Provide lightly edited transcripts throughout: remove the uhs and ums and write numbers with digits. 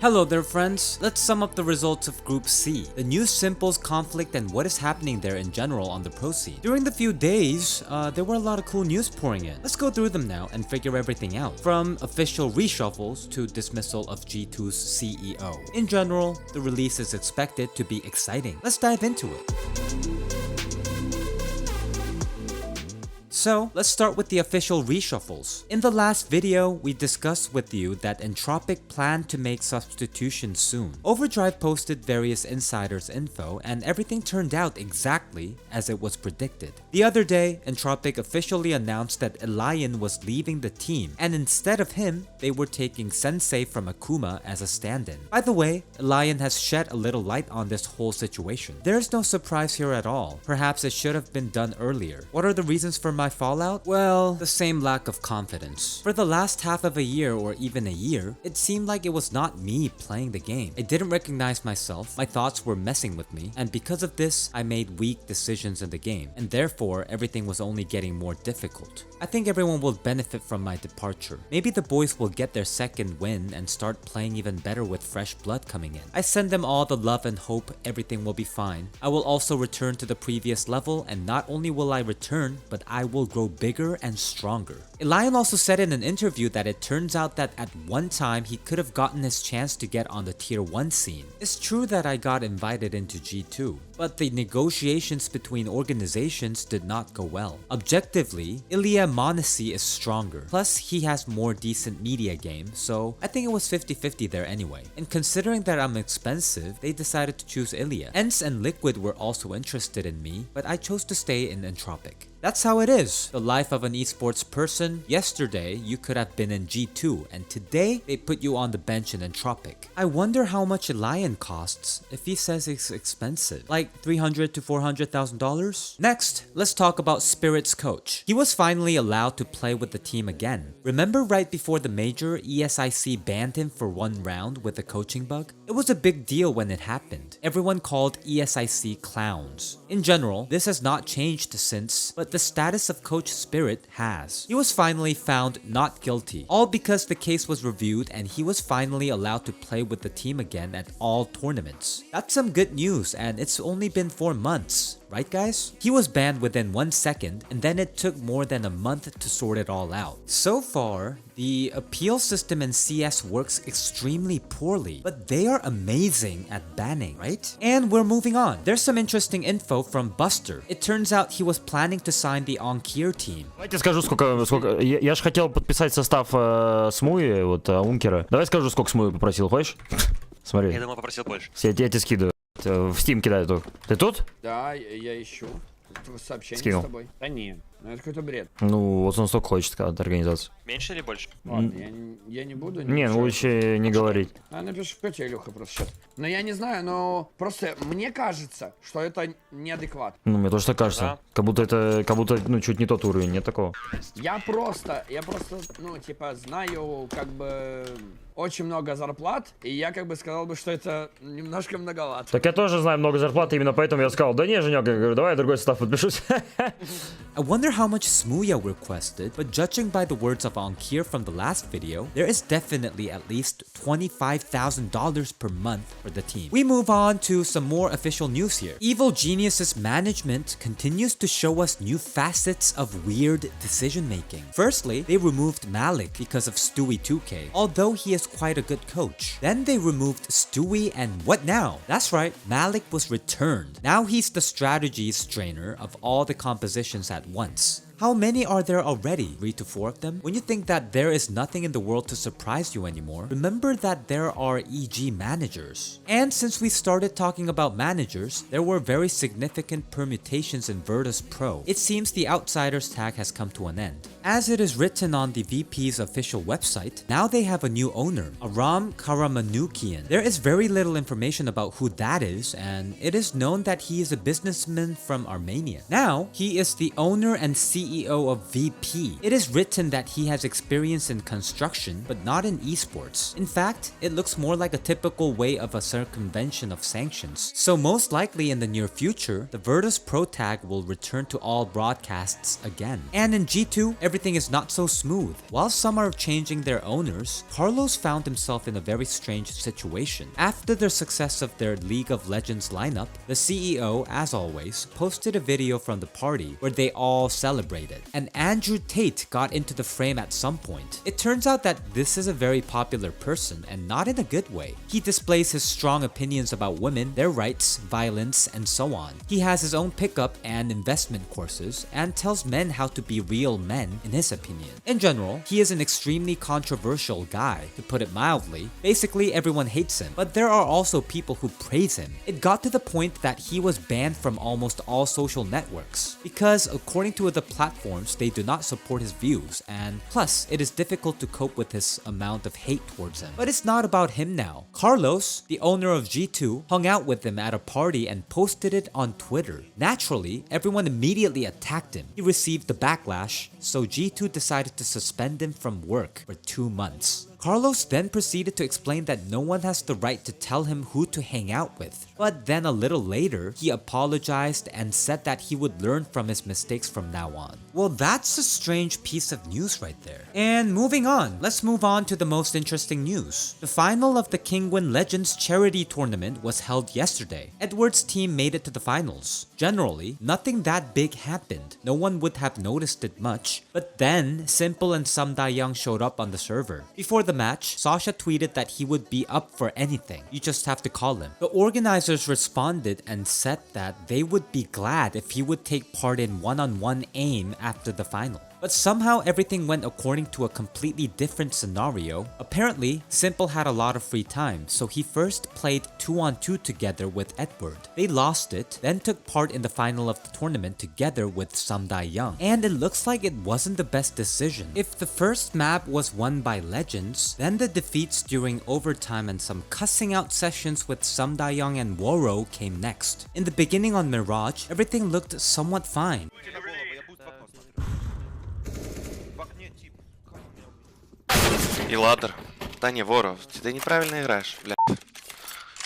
Hello there friends, let's sum up the results of Group C, the new Simples conflict and what is happening there in general on the pro scene. During the few days, there were a lot of cool news pouring in. Let's go through them now and figure everything out, from official reshuffles to dismissal of G2's CEO. In general, the release is expected to be exciting. Let's dive into it. So, let's start with the official reshuffles. In the last video, we discussed with you that Entropic planned to make substitutions soon. Overdrive posted various insiders info and everything turned out exactly as it was predicted. The other day, Entropic officially announced that Elian was leaving the team, and instead of him, they were taking Sensei from Akuma as a stand-in. By the way, Elian has shed a little light on this whole situation. There's no surprise here at all. Perhaps it should have been done earlier. What are the reasons for my fallout? Well, the same lack of confidence. For the last half of a year or even a year, it seemed like it was not me playing the game. I didn't recognize myself, my thoughts were messing with me, and because of this, I made weak decisions in the game, and therefore everything was only getting more difficult. I think everyone will benefit from my departure. Maybe the boys will get their second win and start playing even better with fresh blood coming in. I send them all the love and hope everything will be fine. I will also return to the previous level, and not only will I return, but I will grow bigger and stronger. Elian also said in an interview that it turns out that at one time he could have gotten his chance to get on the tier 1 scene. It's true that I got invited into G2, but the negotiations between organizations did not go well. Objectively, Ilya Monesi is stronger, plus he has more decent media game, so I think it was 50-50 there anyway. And considering that I'm expensive, they decided to choose Ilya. ENCE and Liquid were also interested in me, but I chose to stay in Entropic. That's how it is. The life of an esports person. Yesterday, you could have been in G2, and today, they put you on the bench in Entropic. I wonder how much Elian costs if he says it's expensive. Like $300,000 to $400,000? Next, let's talk about Spirit's coach. He was finally allowed to play with the team again. Remember right before the major, ESIC banned him for one round with a coaching bug? It was a big deal when it happened. Everyone called ESIC clowns. In general, this has not changed since, but the status of Coach Spirit has. He was finally found not guilty, all because the case was reviewed and he was finally allowed to play with the team again at all tournaments. That's some good news, and it's only been 4 months. Right guys? He was banned within 1 second, and then it took more than a month to sort it all out. So far, the appeal system in CS works extremely poorly, but they are amazing at banning, right? And we're moving on. There's some interesting info from Buster. It turns out he was planning to sign the Onkir team. Давайте скажу, сколько... Я же хотел подписать состав СМУИ, вот, Ункера. Давай скажу, сколько СМУИ попросил, хочешь? Смотри. Я думаю, попросил больше. Я тебе скидываю. В Steam кидаю тут. Ты тут? Да, я ищу. Сообщение Скинул. с тобой. Да нет, ну это какой-то бред. Ну, вот он столько хочет от организации. Меньше или больше? Ладно, я не буду. Не, ну лучше не говорить. Напишу в чате, Илюха, просто сейчас. Но я не знаю, но просто мне кажется, что это неадекватно. Ну, мне тоже так кажется. Да. Как будто, ну, чуть не тот уровень, нет такого. Я просто, ну, типа, знаю, как бы, очень много зарплат, и я как бы сказал бы, что это немножко многовато. Так я тоже знаю много зарплат, именно поэтому я сказал, да не, Женек, я говорю, давай я другой состав подпишусь. I wonder how much Smooya requested, but judging by the words of Onkir from the last video, there is definitely at least $25,000 per month for the team. We move on to some more official news here. Evil Genius's management continues to show us new facets of weird decision making. Firstly, they removed Malik because of WORO2k, although he is quite a good coach. Then they removed Stewie, and what now? That's right, Malik was returned. Now he's the strategies trainer of all the compositions at once. How many are there already? 3 to 4 of them? When you think that there is nothing in the world to surprise you anymore, remember that there are EG managers. And since we started talking about managers, there were very significant permutations in Virtus Pro. It seems the Outsiders tag has come to an end. As it is written on the VP's official website, now they have a new owner, Aram Karamanukian. There is very little information about who that is, and it is known that he is a businessman from Armenia. Now, he is the owner and CEO of VP. It is written that he has experience in construction, but not in esports. In fact, it looks more like a typical way of a circumvention of sanctions. So most likely in the near future, the Virtus Pro tag will return to all broadcasts again. And in G2, everything is not so smooth. While some are changing their owners, Carlos found himself in a very strange situation. After the success of their League of Legends lineup, the CEO, as always, posted a video from the party where they all celebrated. And Andrew Tate got into the frame at some point. It turns out that this is a very popular person, and not in a good way. He displays his strong opinions about women, their rights, violence, and so on. He has his own pickup and investment courses, and tells men how to be real men, in his opinion. In general, he is an extremely controversial guy, to put it mildly. Basically, everyone hates him, but there are also people who praise him. It got to the point that he was banned from almost all social networks, because according to the platforms, they do not support his views, and plus, it is difficult to cope with his amount of hate towards him. But it's not about him now. Carlos, the owner of G2, hung out with him at a party and posted it on Twitter. Naturally, everyone immediately attacked him. He received the backlash, so G2 decided to suspend him from work for 2 months. Carlos then proceeded to explain that no one has the right to tell him who to hang out with. But then a little later, he apologized and said that he would learn from his mistakes from now on. Well, that's a strange piece of news right there. And moving on, let's move on to the most interesting news. The final of the Kingwin Legends charity tournament was held yesterday. Edward's team made it to the finals. Generally, nothing that big happened. No one would have noticed it much. But then, s1MPLE and Samdayoung showed up on the server. Before the match, Sasha tweeted that he would be up for anything. You just have to call him. The organizers responded and said that they would be glad if he would take part in one-on-one aim after the final. But somehow everything went according to a completely different scenario. Apparently, s1MPLE had a lot of free time, so he first played 2-on-2 together with Edward. They lost it, then took part in the final of the tournament together with Samdayoung. And it looks like it wasn't the best decision. If the first map was won by Legends, then the defeats during overtime and some cussing out sessions with Samdayoung and WORO came next. In the beginning on Mirage, everything looked somewhat fine. И ладер. Да не, Воро, ты неправильно играешь, блядь.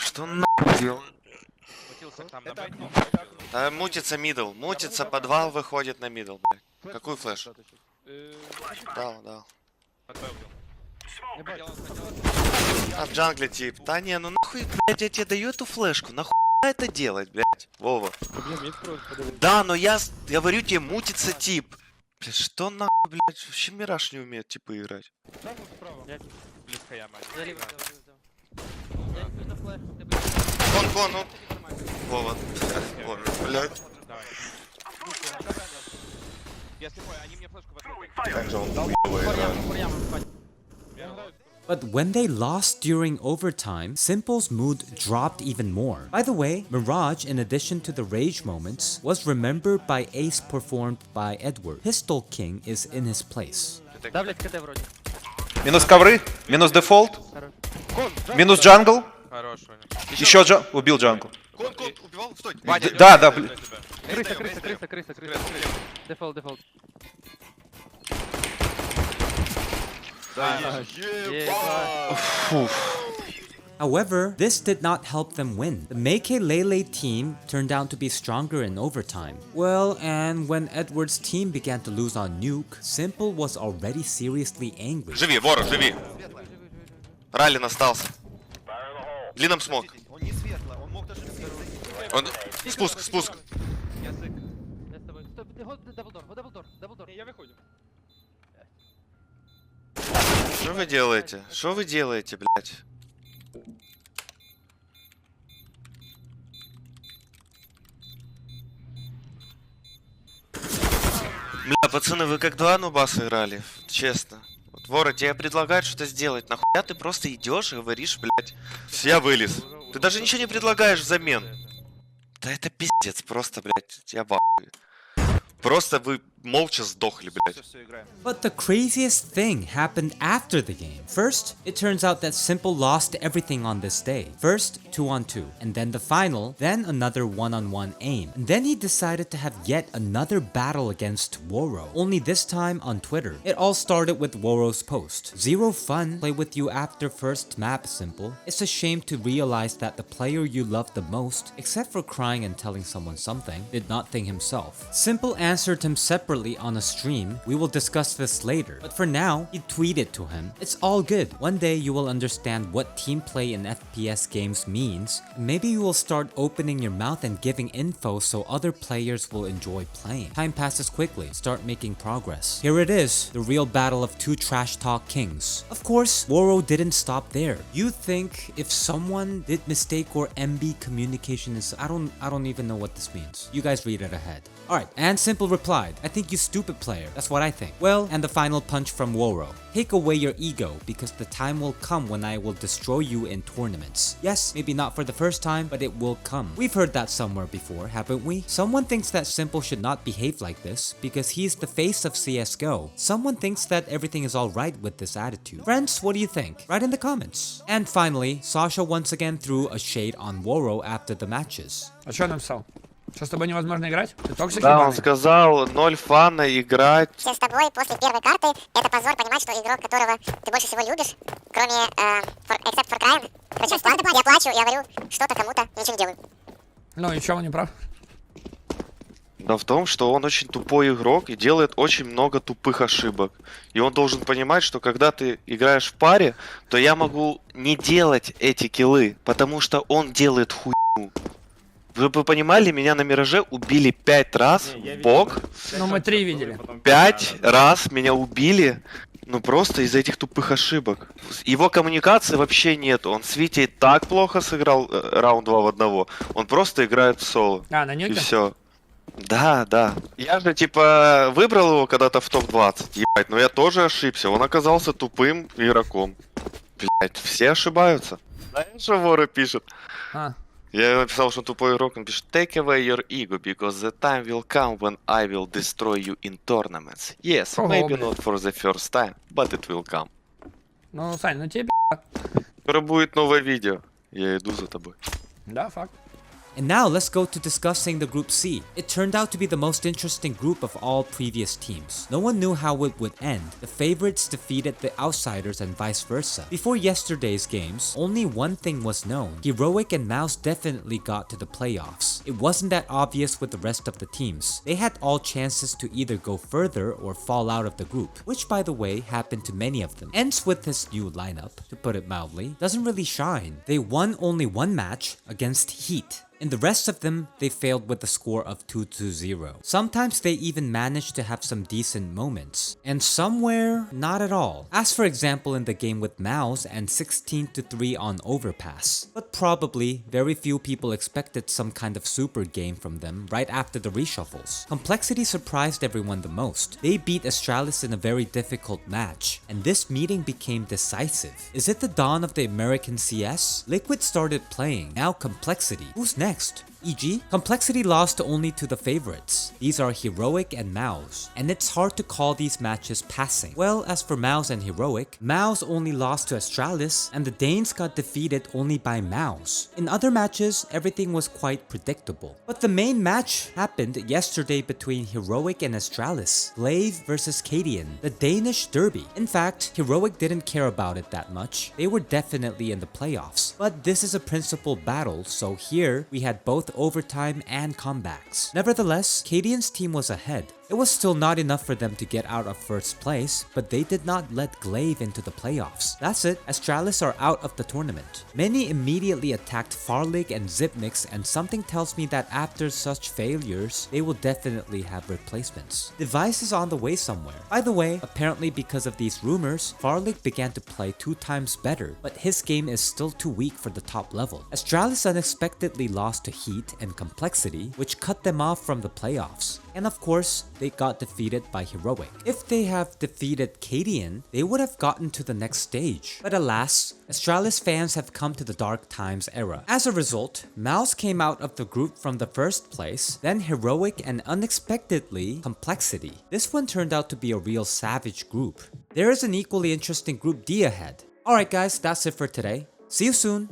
Что нахуй делаешь? Да, мутится мидл, мутится, подвал выходит на мидл, блядь. Какой флеш? Дал. А в джангле тип. Да не, ну нахуй, блядь, я тебе даю эту флешку, нахуй это делать, блядь, Вова. Да, но я говорю тебе, мутится тип. Блядь, что нахуй, блядь, вообще Мираж не умеет типа играть. Кон, ну. Вова. Блядь. Как же он хуёво играет. But when they lost during overtime, s1MPLE's mood dropped even more. By the way, Mirage, in addition to the rage moments, was remembered by Ace performed by Edward. Pistol King is in his place. Минус ковры, минус дефолт, минус джангл. Еще убил джангл. Кон, убивал, стой. Да, блин. Крыса. Дефолт. However, this did not help them win. The Mekelele team turned out to be stronger in overtime. Well, and when Edward's team began to lose on Nuke, s1MPLE was already seriously angry. Живи, Воро, живи. Раллин остался. Длинном смог. Он... Спуск. Что вы делаете, блядь? Бля, пацаны, вы как два нубаса играли, честно. Вот, Вора, тебе предлагают что-то сделать, нахуя ты просто идешь и говоришь, блядь, я вылез. Ты даже ничего не предлагаешь взамен. Да это пиздец, просто, блядь, я в ахуе. Просто вы молча сдохли, блядь. But the craziest thing happened after the game. First, it turns out that s1MPLE lost everything on this day. First, 2-on-2, and then the final, then another 1-on-1 aim. And then he decided to have yet another battle against WORO, only this time on Twitter. It all started with WORO's post. Zero fun, play with you after first map, s1MPLE. It's a shame to realize that the player you love the most, except for crying and telling someone something, did not think himself. s1MPLE answered him separately separately on a stream. We will discuss this later. But for now, he tweeted to him, "It's all good. One day you will understand what team play in FPS games means. And maybe you will start opening your mouth and giving info so other players will enjoy playing. Time passes quickly. Start making progress." Here it is, the real battle of two trash talk kings. Of course, WORO didn't stop there. You think if someone did mistake or MB communication is I don't even know what this means. You guys read it ahead. Alright, and Simple replied, "I think you stupid player. That's what I think." Well, and the final punch from WORO. "Take away your ego because the time will come when I will destroy you in tournaments. Yes, maybe not for the first time, but it will come." We've heard that somewhere before, haven't we? Someone thinks that Simple should not behave like this because he's the face of CSGO. Someone thinks that everything is alright with this attitude. Friends, what do you think? Write in the comments. And finally, Sasha once again threw a shade on WORO after the matches. А что написал? Что с тобой невозможно играть? Ты токсик Да, он ебаный? сказал, 0 фана играть. Все с тобой после первой карты. Это позор понимать, что игрок, которого ты больше всего любишь, кроме except for crying. Короче, я плачу, я говорю что-то кому-то, ничего не делаю. Ну и чё, он не прав? Но в том, что он очень тупой игрок и делает очень много тупых ошибок. И он должен понимать, что когда ты играешь в паре, то я могу не делать эти киллы, потому что он делает хуйню. Вы бы понимали, меня на Мираже убили 5 раз в бок. Ну мы 3 видели. 5 раз меня убили, ну просто из-за этих тупых ошибок. Его коммуникации вообще нет. Он с Витей так плохо сыграл раунд 2 в 1. Он просто играет в соло. А, на И нюке? все. Да, да. Я же типа выбрал его когда-то в топ-20. Ебать, но я тоже ошибся. Он оказался тупым игроком. Блять, все ошибаются. Знаешь, что WORO пишет? А. Я написал, что он тупой игрок, он пишет: "Take away your ego, because the time will come when I will destroy you in tournaments. Yes, Ого, maybe блин. not for the first time, but it will come." Ну, Сань, ну тебе Скоро будет новое видео. Я иду за тобой. да, факт. And now let's go to discussing the Group C. It turned out to be the most interesting group of all previous teams. No one knew how it would end. The favorites defeated the outsiders and vice versa. Before yesterday's games, only one thing was known. Heroic and Mouse definitely got to the playoffs. It wasn't that obvious with the rest of the teams. They had all chances to either go further or fall out of the group, which by the way happened to many of them. Ents with his new lineup, to put it mildly, doesn't really shine. They won only one match against Heat. In the rest of them, they failed with a score of 2-0. Sometimes they even managed to have some decent moments, and somewhere, not at all. As for example in the game with Mouse and 16-3 on Overpass. But probably, very few people expected some kind of super game from them right after the reshuffles. Complexity surprised everyone the most. They beat Astralis in a very difficult match, and this meeting became decisive. Is it the dawn of the American CS? Liquid started playing, now Complexity. Who's next? E.g., Complexity lost only to the favorites. These are Heroic and Mouse, and it's hard to call these matches passing. Well, as for Mouse and Heroic, Mouse only lost to Astralis, and the Danes got defeated only by Mouse. In other matches, everything was quite predictable. But the main match happened yesterday between Heroic and Astralis, Glaive versus Cadian, the Danish derby. In fact, Heroic didn't care about it that much. They were definitely in the playoffs. But this is a principal battle, so here we had both overtime and comebacks. Nevertheless, Cadian's team was ahead. It was still not enough for them to get out of first place, but they did not let Glaive into the playoffs. That's it, Astralis are out of the tournament. Many immediately attacked Farlig and Zipnix, and something tells me that after such failures, they will definitely have replacements. Device is on the way somewhere. By the way, apparently because of these rumors, Farlig began to play 2 times better, but his game is still too weak for the top level. Astralis unexpectedly lost to Heat and Complexity, which cut them off from the playoffs. And of course, they got defeated by Heroic. If they have defeated Cadian, they would have gotten to the next stage. But alas, Astralis fans have come to the dark times era. As a result, Mouse came out of the group from the first place, then Heroic and unexpectedly Complexity. This one turned out to be a real savage group. There is an equally interesting Group D ahead. Alright guys, that's it for today. See you soon!